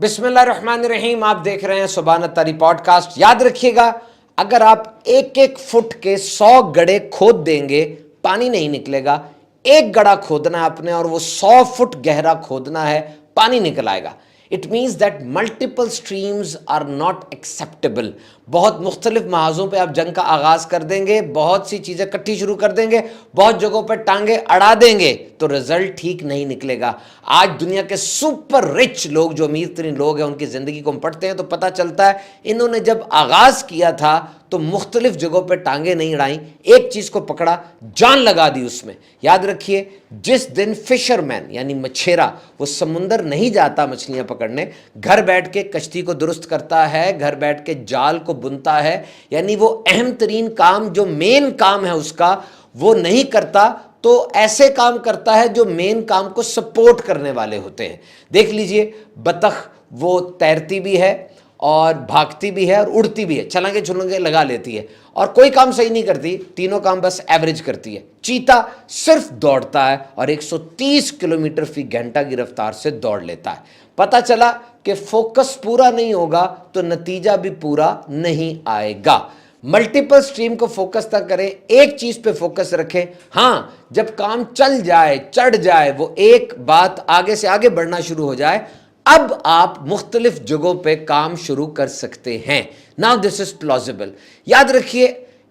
بسم اللہ الرحمن الرحیم. آپ دیکھ رہے ہیں سبحان التاری پوڈ کاسٹ. یاد رکھیے گا، اگر آپ ایک ایک فٹ کے 100 گڑھے کھود دیں گے پانی نہیں نکلے گا. ایک گڑھا کھودنا ہے آپ نے اور وہ 100 فٹ گہرا کھودنا ہے، پانی نکل آئے گا. It means that multiple streams are not acceptable. بہت مختلف محاذوں پہ آپ جنگ کا آغاز کر دیں گے، بہت سی چیزیں کٹھی شروع کر دیں گے، بہت جگہوں پہ ٹانگیں اڑا دیں گے تو رزلٹ ٹھیک نہیں نکلے گا. آج دنیا کے سپر رچ لوگ، جو امیر ترین لوگ ہیں، ان کی زندگی کو ہم پڑھتے ہیں تو پتہ چلتا ہے انہوں نے جب آغاز کیا تھا تو مختلف جگہوں پہ ٹانگیں نہیں اڑائیں، ایک چیز کو پکڑا، جان لگا دی اس میں. یاد رکھیے، جس دن فشر مین یعنی مچھیرا وہ سمندر نہیں جاتا مچھلیاں پکڑنے، گھر بیٹھ کے کشتی کو درست کرتا ہے، گھر بیٹھ کے جال کو بنتا ہے، یعنی وہ اہم ترین کام جو مین کام ہے اس کا وہ نہیں کرتا تو ایسے کام کرتا ہے جو مین کام کو سپورٹ کرنے والے ہوتے ہیں. دیکھ لیجئے، بطخ وہ تیرتی بھی ہے اور بھاگتی بھی ہے اور اڑتی بھی ہے، چھلانگے چھلانگے لگا لیتی ہے اور کوئی کام صحیح نہیں کرتی، تینوں کام بس ایوریج کرتی ہے. چیتا صرف دوڑتا ہے اور 130 کلومیٹر فی گھنٹہ کی رفتار سے دوڑ لیتا ہے. پتہ چلا کہ فوکس پورا نہیں ہوگا تو نتیجہ بھی پورا نہیں آئے گا. ملٹیپل سٹریم کو فوکس نہ کریں، ایک چیز پہ فوکس رکھیں. ہاں، جب کام چل جائے، چڑھ جائے، وہ ایک بات آگے سے آگے بڑھنا شروع ہو جائے، اب آپ مختلف جگہوں پہ کام شروع کر سکتے ہیں. Now this is plausible. یاد رکھیے،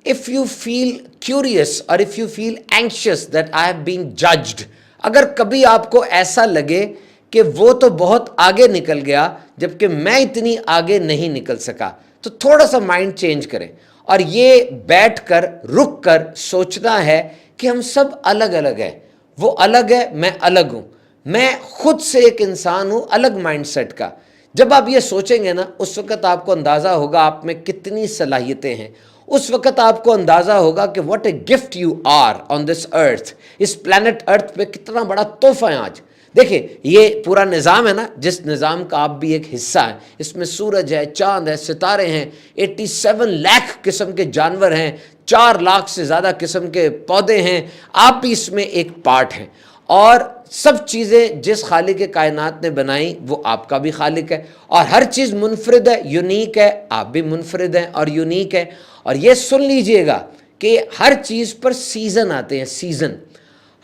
if you feel curious or if you feel anxious that I have been judged، اگر کبھی آپ کو ایسا لگے کہ وہ تو بہت آگے نکل گیا جبکہ میں اتنی آگے نہیں نکل سکا، تو تھوڑا سا مائنڈ چینج کریں اور یہ بیٹھ کر رک کر سوچنا ہے کہ ہم سب الگ الگ ہیں. وہ الگ ہے، میں الگ ہوں، میں خود سے ایک انسان ہوں الگ مائنڈ سیٹ کا. جب آپ یہ سوچیں گے نا، اس وقت آپ کو اندازہ ہوگا آپ میں کتنی صلاحیتیں ہیں. اس وقت آپ کو اندازہ ہوگا کہ what a gift you are on this earth. اس پلانٹ ارتھ پہ کتنا بڑا تحفہ ہے آج. دیکھیں، یہ پورا نظام ہے نا، جس نظام کا آپ بھی ایک حصہ ہیں. اس میں سورج ہے، چاند ہے، ستارے ہیں، 87 لاکھ قسم کے جانور ہیں، 4 لاکھ سے زیادہ قسم کے پودے ہیں. آپ بھی اس میں ایک پارٹ ہیں اور سب چیزیں جس خالق کے کائنات نے بنائی وہ آپ کا بھی خالق ہے اور ہر چیز منفرد ہے، یونیک ہے. آپ بھی منفرد ہیں اور یونیک ہے. اور یہ سن لیجئے گا کہ ہر چیز پر سیزن آتے ہیں. سیزن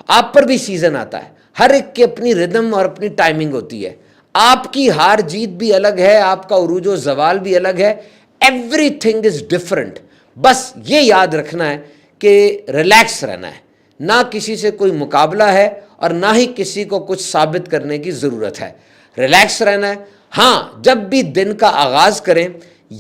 آپ پر بھی سیزن آتا ہے. ہر ایک کی اپنی ردم اور اپنی ٹائمنگ ہوتی ہے. آپ کی ہار جیت بھی الگ ہے، آپ کا عروج و زوال بھی الگ ہے. Every thing is different. بس یہ یاد رکھنا ہے کہ ریلیکس رہنا ہے، نہ کسی سے کوئی مقابلہ ہے اور نہ ہی کسی کو کچھ ثابت کرنے کی ضرورت ہے. ریلیکس رہنا ہے. ہاں، جب بھی دن کا آغاز کریں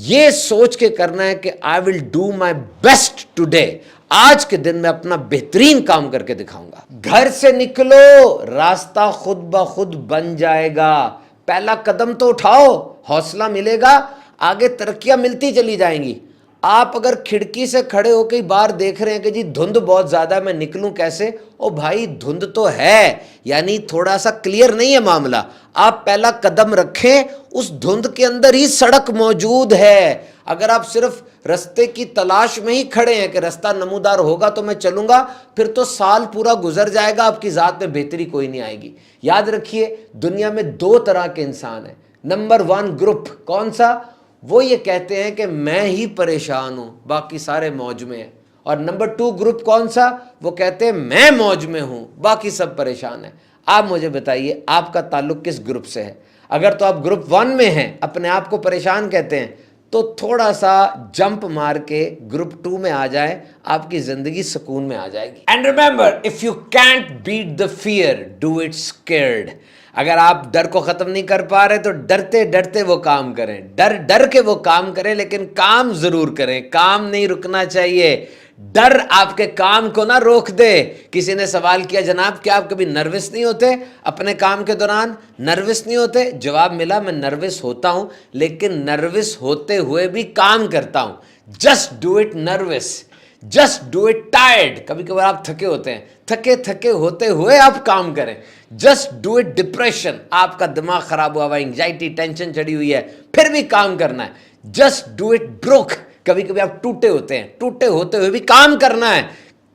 یہ سوچ کے کرنا ہے کہ I will do my best today. آج کے دن میں اپنا بہترین کام کر کے دکھاؤں گا. گھر سے نکلو، راستہ خود بخود بن جائے گا. پہلا قدم تو اٹھاؤ، حوصلہ ملے گا، آگے ترقیاں ملتی چلی جائیں گی. آپ اگر کھڑکی سے کھڑے ہو کے باہر دیکھ رہے ہیں کہ جی دھند بہت زیادہ ہے، میں نکلوں کیسے؟ او بھائی، دھند تو ہے، یعنی تھوڑا سا کلیئر نہیں ہے معاملہ. آپ پہلا قدم رکھیں، اس دھند کے اندر ہی سڑک موجود ہے. اگر آپ صرف رستے کی تلاش میں ہی کھڑے ہیں کہ رستہ نمودار ہوگا تو میں چلوں گا، پھر تو سال پورا گزر جائے گا، آپ کی ذات میں بہتری کوئی نہیں آئے گی. یاد رکھیے، دنیا میں 2 طرح کے انسان ہیں. نمبر 1 گروپ کون سا؟ وہ یہ کہتے ہیں کہ میں ہی پریشان ہوں، باقی سارے موج میں ہیں. اور نمبر 2 گروپ کون سا؟ وہ کہتے ہیں میں موج میں ہوں، باقی سب پریشان ہیں. آپ مجھے بتائیے آپ کا تعلق کس گروپ سے ہے؟ اگر تو آپ گروپ 1 میں ہیں، اپنے آپ کو پریشان کہتے ہیں، تو تھوڑا سا جمپ مار کے گروپ 2 میں آ جائیں، آپ کی زندگی سکون میں آ جائے گی. And remember, if you can't beat the fear do it scared. اگر آپ ڈر کو ختم نہیں کر پا رہے تو ڈرتے ڈرتے وہ کام کریں. ڈر کے وہ کام کریں، لیکن کام ضرور کریں. کام نہیں رکنا چاہیے. ڈر آپ کے کام کو نہ روک دے. کسی نے سوال کیا، جناب کیا آپ کبھی نروس نہیں ہوتے اپنے کام کے دوران؟ نروس نہیں ہوتے؟ جواب ملا، میں نروس ہوتا ہوں لیکن نروس ہوتے ہوئے بھی کام کرتا ہوں. Just do it nervous, just do it tired. کبھی کبھار آپ تھکے ہوتے ہیں، تھکے ہوتے ہوئے آپ کام کریں. جسٹ ڈو اٹ ڈپریشن، آپ کا دماغ خراب ہوا ہوا، انگزائٹی، ٹینشن چڑھی ہوئی ہے، پھر بھی کام کرنا ہے. جسٹ ڈو اٹ بروک، کبھی کبھی آپ ٹوٹے ہوتے ہیں، ٹوٹے ہوتے ہوئے بھی کام کرنا ہے.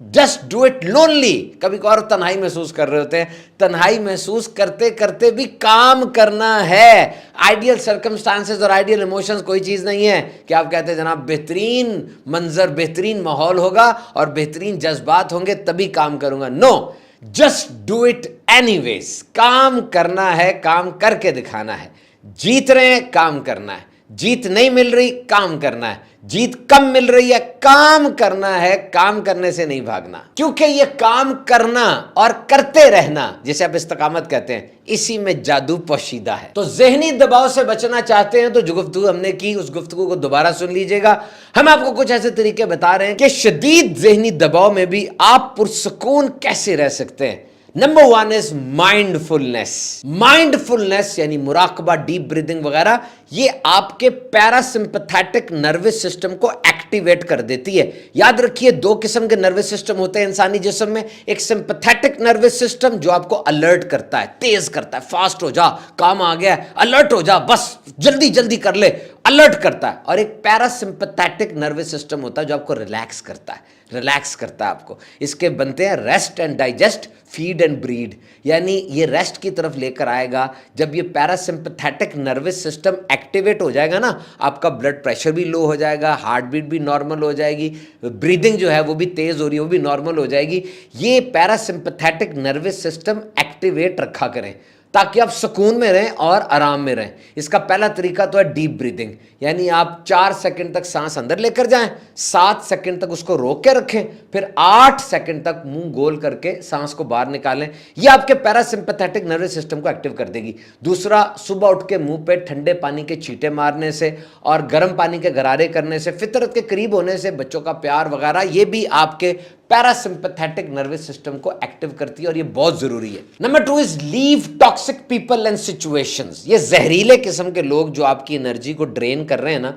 Just do it lonely. कभी कभार तन्हाई महसूस कर रहे होते हैं, तन्हाई महसूस करते करते भी काम करना है। आइडियल सर्कमस्टांसेस और आइडियल इमोशंस कोई चीज नहीं है कि आप कहते हैं जनाब बेहतरीन मंजर, बेहतरीन माहौल होगा और बेहतरीन जज्बात होंगे तभी काम करूंगा। No, just do it anyways. काम करना है, काम करके दिखाना है। जीत रहे हैं, काम करना है। जीत नहीं मिल रही, काम करना है। जीत कम मिल रही है, काम करना है। काम करने से नहीं भागना, क्योंकि ये काम करना और करते रहना, जिसे आप इस्तिकामत कहते हैं, इसी में जादू पोशीदा है। तो ज़हनी दबाव से बचना चाहते हैं तो जो गुफ्तगू हमने की उस गुफ्तगू को दोबारा सुन लीजिएगा। हम आपको कुछ ऐसे तरीके बता रहे हैं कि शदीद ज़हनी दबाव में भी आप पुरसुकून कैसे रह सकते हैं। Number 1 is mindfulness. माइंडफुलनेस यानी मुराकबा, डीप ब्रीदिंग वगैरह, ये आपके पैरासिम्पैथेटिक नर्वस सिस्टम को एक्टिवेट कर देती है। याद रखिए 2 किस्म के नर्वस सिस्टम होते हैं इंसानी जिस्म में। एक सिंपैथेटिक नर्वस सिस्टम जो आपको अलर्ट करता है, तेज करता है, फास्ट हो जा, काम आ गया है, अलर्ट हो जा, बस जल्दी जल्दी कर ले, अलर्ट करता है। और एक पैरासिम्पैथेटिक नर्वस सिस्टम होता है जो आपको रिलैक्स करता है, रिलैक्स करता है आपको। इसके बनते हैं rest and digest, feed and breed. यानी ये रेस्ट की तरफ लेकर आएगा। जब ये पैरासिम्पैथेटिक नर्वस सिस्टम एक्टिवेट हो जाएगा ना, आपका ब्लड प्रेशर भी लो हो जाएगा, हार्ट बीट भी नॉर्मल हो जाएगी, ब्रीदिंग जो है वो भी तेज हो रही है, वो भी नॉर्मल हो जाएगी। ये पैरासिम्पैथेटिक नर्वस सिस्टम एक्टिवेट रखा करें ताकि आप सुकून में रहें और आराम में रहें। इसका पहला तरीका तो है डीप ब्रीदिंग, यानी आप 4 सेकंड तक सांस अंदर लेकर जाएं, 7 सेकंड तक उसको रोक के रखें, फिर 8 सेकंड तक मुंह गोल करके सांस को बाहर निकालें। ये आपके पैरासिम्पैथेटिक नर्वस सिस्टम को एक्टिव कर देगी। दूसरा, सुबह उठ के मुंह पे ठंडे पानी के छींटे मारने से और गर्म पानी के गरारे करने से, फितरत के करीब होने से, बच्चों का प्यार वगैरह, ये भी आपके पैरासिम्पैथेटिक नर्वस सिस्टम को एक्टिव करती है और ये बहुत जरूरी है। Number 2 is leave toxic people and situations. ये जहरीले किस्म के लोग जो आपकी एनर्जी को ड्रेन कर रहे हैं ना,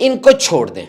इनको छोड़ दें।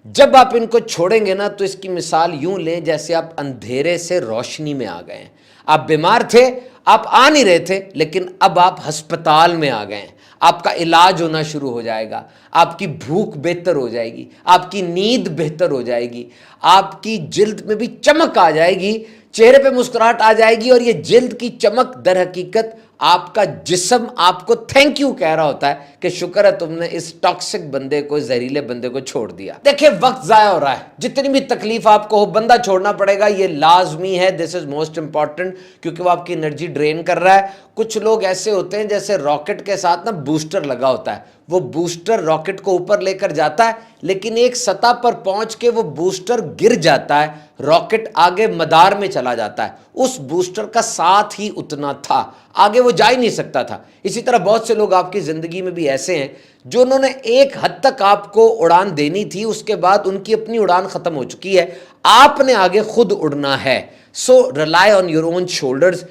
जब आप इनको छोड़ेंगे ना, तो इसकी मिसाल यूं लें जैसे आप अंधेरे से रोशनी में आ गए हैं। आप बीमार थे, आप आ नहीं रहे थे, लेकिन अब आप अस्पताल में आ गए हैं। आपका इलाज होना शुरू हो जाएगा, आपकी भूख बेहतर हो जाएगी, आपकी नींद बेहतर हो जाएगी, आपकी जिल्द में भी चमक आ जाएगी, चेहरे पे मुस्कुराहट आ जाएगी। और ये जिल्द की चमक दर हकीकत आपका जिस्म आपको थैंक यू कह रहा होता है कि शुक्र है तुमने इस टॉक्सिक बंदे को, जहरीले बंदे को छोड़ दिया। देखिए वक्त जाया हो रहा है, जितनी भी तकलीफ आपको हो, बंदा छोड़ना पड़ेगा, ये लाजमी है। दिस इज मोस्ट इंपॉर्टेंट, क्योंकि वो आपकी एनर्जी ड्रेन कर रहा है। कुछ लोग ऐसे होते हैं जैसे रॉकेट के साथ ना बूस्टर लगा होता है, वो बूस्टर रॉकेट को ऊपर लेकर जाता है, लेकिन एक सतह पर पहुंच के वो बूस्टर गिर जाता है, रॉकेट आगे मदार में चला जाता है। उस बूस्टर का साथ ही उतना था, आगे वो जा ही नहीं सकता था। इसी तरह बहुत से लोग आपकी जिंदगी में भी ऐसे हैं जो उन्होंने एक हद तक आपको उड़ान देनी थी, उसके बाद उनकी अपनी उड़ान खत्म हो चुकी है, आपने आगे खुद उड़ना है। So rely on your own shoulders.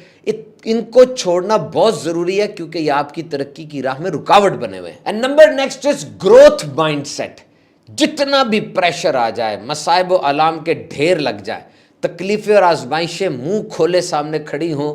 इनको छोड़ना बहुत जरूरी है, क्योंकि ये आपकी तरक्की की राह में रुकावट बने हुए हैं। And number next is growth mindset. जितना भी प्रेशर आ जाए, मसाइब और आलाम के ढेर लग जाए, तकलीफें और आजमाइशें मुंह खोले सामने खड़ी हों,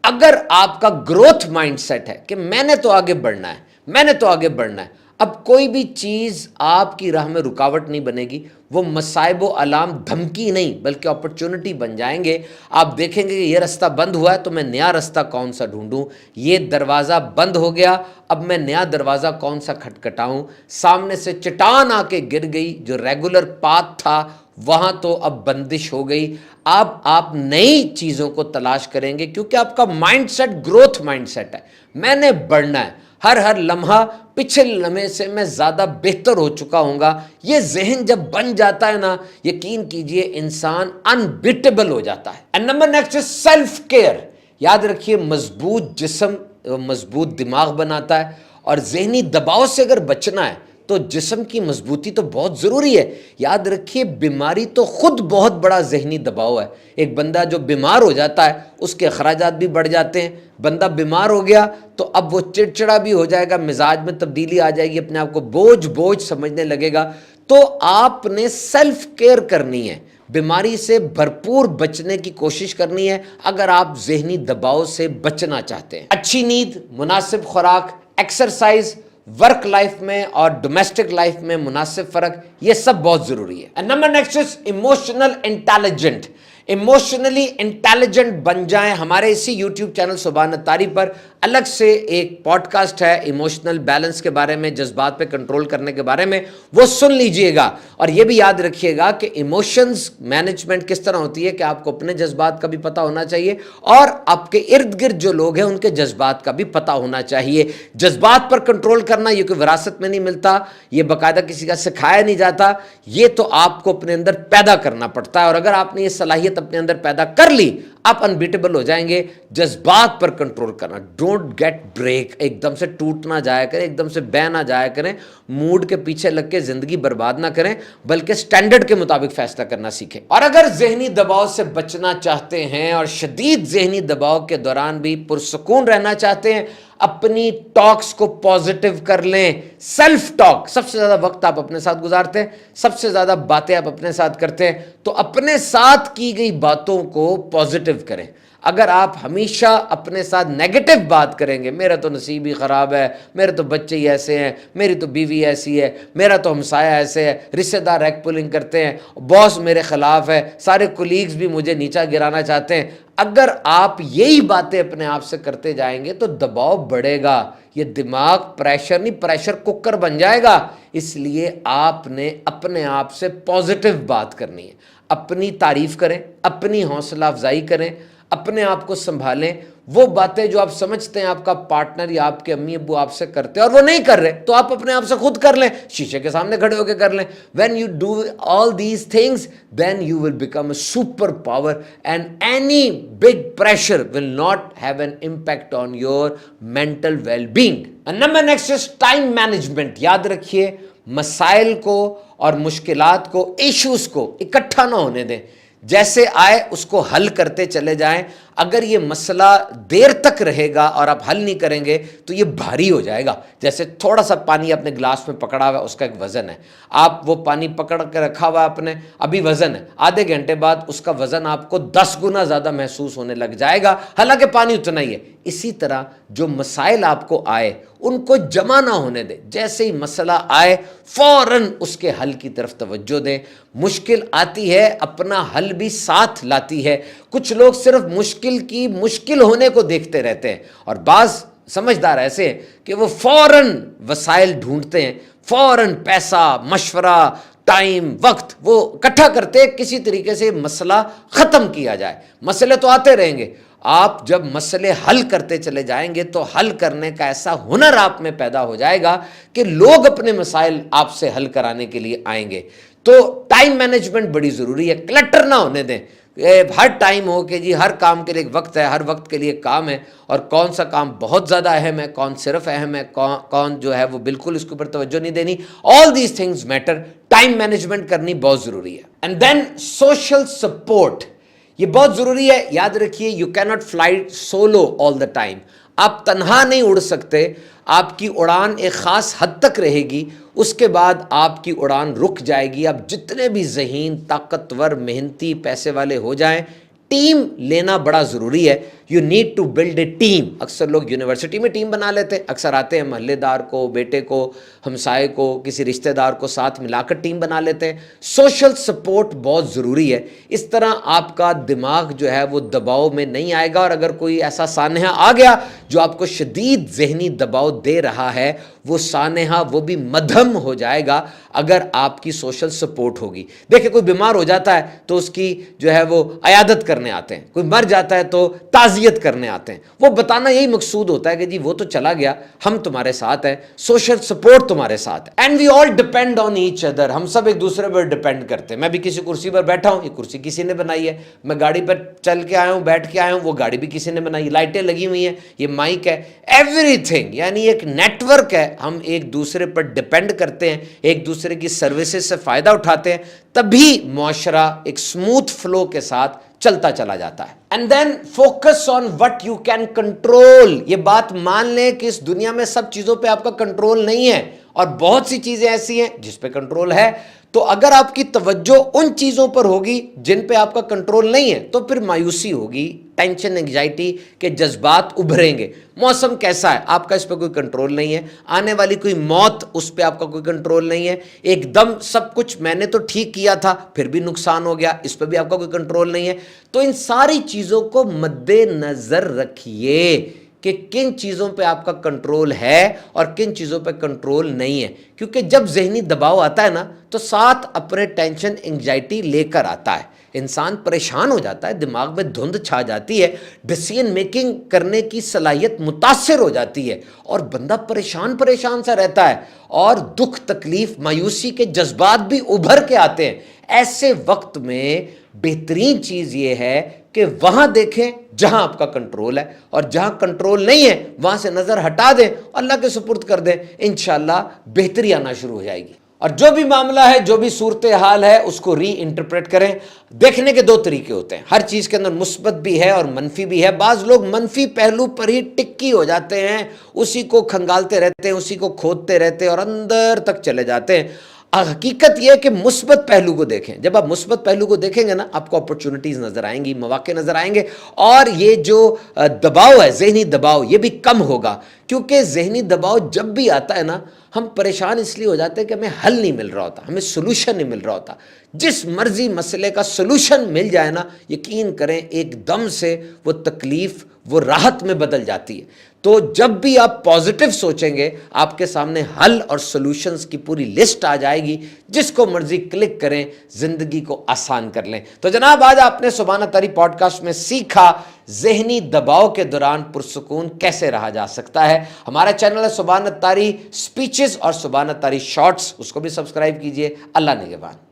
अगर आपका ग्रोथ माइंडसेट है कि मैंने तो आगे बढ़ना है, मैंने तो आगे बढ़ना है, अब कोई भी चीज़ आपकी राह में रुकावट नहीं बनेगी। वो मसाइब व अलाम धमकी नहीं बल्कि अपॉर्चुनिटी बन जाएंगे। आप देखेंगे कि ये रास्ता बंद हुआ है तो मैं नया रास्ता कौन सा ढूंढूं, ये दरवाज़ा बंद हो गया अब मैं नया दरवाज़ा कौन सा खटखटाऊं। सामने से चट्टान आके गिर गई, जो रेगुलर पाथ था वहाँ तो अब बंदिश हो गई। अब आप नई चीज़ों को तलाश करेंगे, क्योंकि आपका माइंडसेट ग्रोथ माइंडसेट है। मैंने बढ़ना है, हर लम्हा पिछले लम्हे से मैं ज़्यादा बेहतर हो चुका हूँगा। ये जहन जब बन जाता है ना, यकीन कीजिए इंसान अनबीटेबल हो जाता है। And number next is self care. याद रखिए मजबूत जिस्म मजबूत दिमाग बनाता है, और जहनी दबाव से अगर बचना है तो जिस्म की मजबूती तो बहुत ज़रूरी है। याद रखिए बीमारी तो खुद बहुत बड़ा जहनी दबाव है। एक बंदा जो बीमार हो जाता है उसके अखराजात भी बढ़ जाते हैं। बंदा बीमार हो गया तो अब वो चिड़चिड़ा भी हो जाएगा, मिजाज में तब्दीली आ जाएगी, अपने आप को बोझ समझने लगेगा। तो आपने सेल्फ केयर करनी है, बीमारी से भरपूर बचने की कोशिश करनी है अगर आप जहनी दबाव से बचना चाहते हैं। अच्छी नींद, मुनासिब खुराक, एक्सरसाइज, वर्क लाइफ में और डोमेस्टिक लाइफ में मुनासिब फर्क, ये सब बहुत जरूरी है। And number next is emotional intelligent. Emotionally intelligent बन जाएं। हमारे इसी यूट्यूब चैनल सुभान अत्तारी पर अलग से एक पॉडकास्ट है इमोशनल बैलेंस के बारे में, जज्बात पे कंट्रोल करने के बारे में, वो सुन लीजिएगा। और ये भी याद रखिएगा कि इमोशंस मैनेजमेंट किस तरह होती है कि आपको अपने जज्बात का भी पता होना चाहिए और आपके इर्द गिर्द जो लोग हैं उनके जज्बात का भी पता होना चाहिए। जज्बात पर कंट्रोल करना ये कोई विरासत में नहीं मिलता, ये बाकायदा किसी का सिखाया नहीं जाता, ये तो आपको अपने अंदर पैदा करना पड़ता है। और अगर आपने ये सलाहियत अपने अंदर पैदा कर ली, आप अनबीटेबल हो जाएंगे। जज्बात पर कंट्रोल करना, डोंट गेट ब्रेक, एकदम से टूट ना जाया करें, एकदम से बह ना जाया करें, मूड के पीछे लग के जिंदगी बर्बाद ना करें, बल्कि स्टैंडर्ड के मुताबिक फैसला करना सीखें। और अगर जहनी दबाव से बचना चाहते हैं और शदीद जहनी दबाव के दौरान भी पुरसुकून रहना चाहते हैं, अपनी टॉक्स को पॉजिटिव कर लें। सेल्फ टॉक, सबसे ज्यादा वक्त आप अपने साथ गुजारते हैं, सबसे ज्यादा बातें आप अपने साथ करते हैं, तो अपने साथ की गई बातों को पॉजिटिव करें। अगर आप हमेशा अपने साथ नेगेटिव बात करेंगे, मेरा तो नसीब ही ख़राब है, मेरे तो बच्चे ही ऐसे हैं, मेरी तो बीवी ऐसी है, मेरा तो हमसाया ऐसे है, रिश्तेदार रैक पुलिंग करते हैं, बॉस मेरे ख़िलाफ़ है, सारे कोलीग्स भी मुझे नीचा गिराना चाहते हैं, अगर आप यही बातें अपने आप से करते जाएंगे तो दबाव बढ़ेगा। ये दिमाग प्रेशर नहीं, प्रेशर कुकर बन जाएगा। इसलिए आपने अपने आप से पॉजिटिव बात करनी है, अपनी तारीफ़ करें, अपनी हौसला अफजाई करें, अपने आप को संभालें। वो बातें जो आप समझते हैं आपका पार्टनर या आपके अम्मी अब्बू आपसे करते हैं और वो नहीं कर रहे, तो आप अपने आप से खुद कर लें, शीशे के सामने खड़े होकर कर लें। When you do all these things then you will become a super power and any big pressure will not have an impact on your mental well being. Number next is time management. याद रखिए, मसाइल को और मुश्किलात को, issues को इकट्ठा ना होने दें, जैसे आए उसको हल करते चले जाएं। अगर ये मसला देर तक रहेगा और आप हल नहीं करेंगे तो ये भारी हो जाएगा। जैसे थोड़ा सा पानी अपने ग्लास में पकड़ा हुआ है, उसका एक वज़न है, आप वो पानी पकड़ के रखा हुआ आपने, अभी वज़न है, आधे घंटे बाद उसका वज़न आपको 10 गुना ज़्यादा महसूस होने लग जाएगा, हालांकि पानी उतना ही है। इसी तरह जो मसाइल आपको आए उनको जमा ना होने दें, जैसे ही मसला आए फौरन उसके हल की तरफ तवज्जो दें। मुश्किल आती है, अपना हल भी साथ लाती है। कुछ लोग सिर्फ मुश्किल की मुश्किल होने को देखते रहते हैं और बाज़ समझदार ऐसे हैं कि वो फौरन वसाइल ढूंढते हैं, फौरन पैसा, मशवरा, टाइम, वक्त वो इकट्ठा करते हैं, किसी तरीके से मसला ख़त्म किया जाए। मसले तो आते रहेंगे, आप जब मसले हल करते चले जाएंगे तो हल करने का ऐसा हुनर आप में पैदा हो जाएगा कि लोग अपने मसाइल आपसे हल कराने के लिए आएंगे। तो टाइम मैनेजमेंट बड़ी ज़रूरी है, क्लटर ना होने दें। हर टाइम हो कि जी हर काम के लिए एक वक्त है, हर वक्त के लिए काम है, और कौन सा काम बहुत ज़्यादा अहम है, कौन सिर्फ अहम है, कौन जो है वो बिल्कुल इसके ऊपर तवज्जो नहीं देनी। All these things matter, time management करनी बहुत ज़रूरी है। एंड देन सोशल सपोर्ट, ये बहुत ज़रूरी है। याद रखिए, you can not fly solo all the time. आप तन्हा नहीं उड़ सकते, आपकी उड़ान एक ख़ास हद तक रहेगी, उसके बाद आपकी उड़ान रुक जाएगी। आप जितने भी ज़हीन, ताकतवर, मेहनती, पैसे वाले हो जाएं, टीम लेना बड़ा ज़रूरी है। You need to build a team. अक्सर लोग यूनिवर्सिटी में टीम बना लेते हैं, अक्सर आते हैं महल्लेदार को, बेटे को, हमसाए को, किसी रिश्तेदार को साथ मिलाकर टीम बना लेते हैं। सोशल सपोर्ट बहुत ज़रूरी है। इस तरह आपका दिमाग जो है वो दबाव में नहीं आएगा, और अगर कोई ऐसा सानहा आ गया जो आपको शदीद जहनी दबाव दे रहा है, वो सानहा वो भी मध्यम हो जाएगा अगर आपकी सोशल सपोर्ट होगी। देखिए, कोई बीमार हो जाता है तो उसकी जो है वो अयादत करने आते हैं, कोई मर जाता है तो ताज़ियत करने आते हैं। वो बताना यही मकसूद होता है कि जी वो तो चला गया, हम तुम्हारे साथ हैं, सोशल सपोर्ट तुम्हारे साथ है। And we all depend on each other, हम सब एक दूसरे पर डिपेंड करते हैं। मैं भी किसी कुर्सी पर बैठा हूँ, ये कुर्सी किसी ने बनाई है, मैं गाड़ी पर चल के आया हूँ, बैठ के आया हूँ, वो गाड़ी भी किसी ने बनाई, लाइटें लगी हुई हैं, ये माइक है, एवरीथिंग यानी एक नेटवर्क है। हम एक दूसरे पर डिपेंड करते हैं, एक दूसरे की सर्विसेज से फ़ायदा उठाते हैं, तभी मुआशरा एक स्मूथ फ्लो के साथ चलता चला जाता है। And then focus on what you can control. ये बात मान लें कि इस दुनिया में सब चीज़ों पे आपका कंट्रोल नहीं है, اور بہت سی چیزیں ایسی ہیں جس پہ کنٹرول ہے. تو اگر آپ کی توجہ ان چیزوں پر ہوگی جن پہ آپ کا کنٹرول نہیں ہے تو پھر مایوسی ہوگی, ٹینشن, انگزائٹی کے جذبات ابھریں گے. موسم کیسا ہے آپ کا اس پہ کوئی کنٹرول نہیں ہے, آنے والی کوئی موت اس پہ آپ کا کوئی کنٹرول نہیں ہے, ایک دم سب کچھ میں نے تو ٹھیک کیا تھا پھر بھی نقصان ہو گیا, اس پہ بھی آپ کا کوئی کنٹرول نہیں ہے. تو ان ساری چیزوں کو مد نظر رکھیے کہ کن چیزوں پہ آپ کا کنٹرول ہے اور کن چیزوں پہ کنٹرول نہیں ہے, کیونکہ جب ذہنی دباؤ آتا ہے نا تو ساتھ اپنے ٹینشن, انگزائٹی لے کر آتا ہے. انسان پریشان ہو جاتا ہے, دماغ میں دھند چھا جاتی ہے, ڈیسیژن میکنگ کرنے کی صلاحیت متاثر ہو جاتی ہے اور بندہ پریشان سا رہتا ہے اور دکھ, تکلیف, مایوسی کے جذبات بھی ابھر کے آتے ہیں. ایسے وقت میں بہترین چیز یہ ہے کہ وہاں دیکھیں جہاں آپ کا کنٹرول ہے, اور جہاں کنٹرول نہیں ہے وہاں سے نظر ہٹا دیں, اللہ کے سپرد کر دیں, انشاءاللہ بہتری آنا شروع ہو جائے گی. اور جو بھی معاملہ ہے, جو بھی صورتحال ہے, اس کو ری انٹرپریٹ کریں. دیکھنے کے دو طریقے ہوتے ہیں, ہر چیز کے اندر مثبت بھی ہے اور منفی بھی ہے. بعض لوگ منفی پہلو پر ہی ٹکی ہو جاتے ہیں, اسی کو کھنگالتے رہتے ہیں, اسی کو کھودتے رہتے ہیں اور اندر تک چلے جاتے ہیں. حقیقت یہ ہے کہ مثبت پہلو کو دیکھیں. جب آپ مثبت پہلو کو دیکھیں گے نا, آپ کو اپرچونٹیز نظر آئیں گی, مواقع نظر آئیں گے, اور یہ جو دباؤ ہے, ذہنی دباؤ, یہ بھی کم ہوگا. کیونکہ ذہنی دباؤ جب بھی آتا ہے نا, ہم پریشان اس لیے ہو جاتے ہیں کہ ہمیں حل نہیں مل رہا ہوتا, ہمیں سلوشن نہیں مل رہا ہوتا. جس مرضی مسئلے کا سلوشن مل جائے نا, یقین کریں ایک دم سے وہ تکلیف وہ راحت میں بدل جاتی ہے. تو جب بھی آپ پازیٹیو سوچیں گے, آپ کے سامنے حل اور سلوشنز کی پوری لسٹ آ جائے گی, جس کو مرضی کلک کریں, زندگی کو آسان کر لیں. تو جناب آج آپ نے سبحان تاری پوڈ کاسٹ میں سیکھا ذہنی دباؤ کے دوران پرسکون کیسے رہا جا سکتا ہے. ہمارا چینل ہے سبحان تاری اسپیچز اور سبحان تاری شارٹس, اس کو بھی سبسکرائب کیجئے. اللہ نگہبان.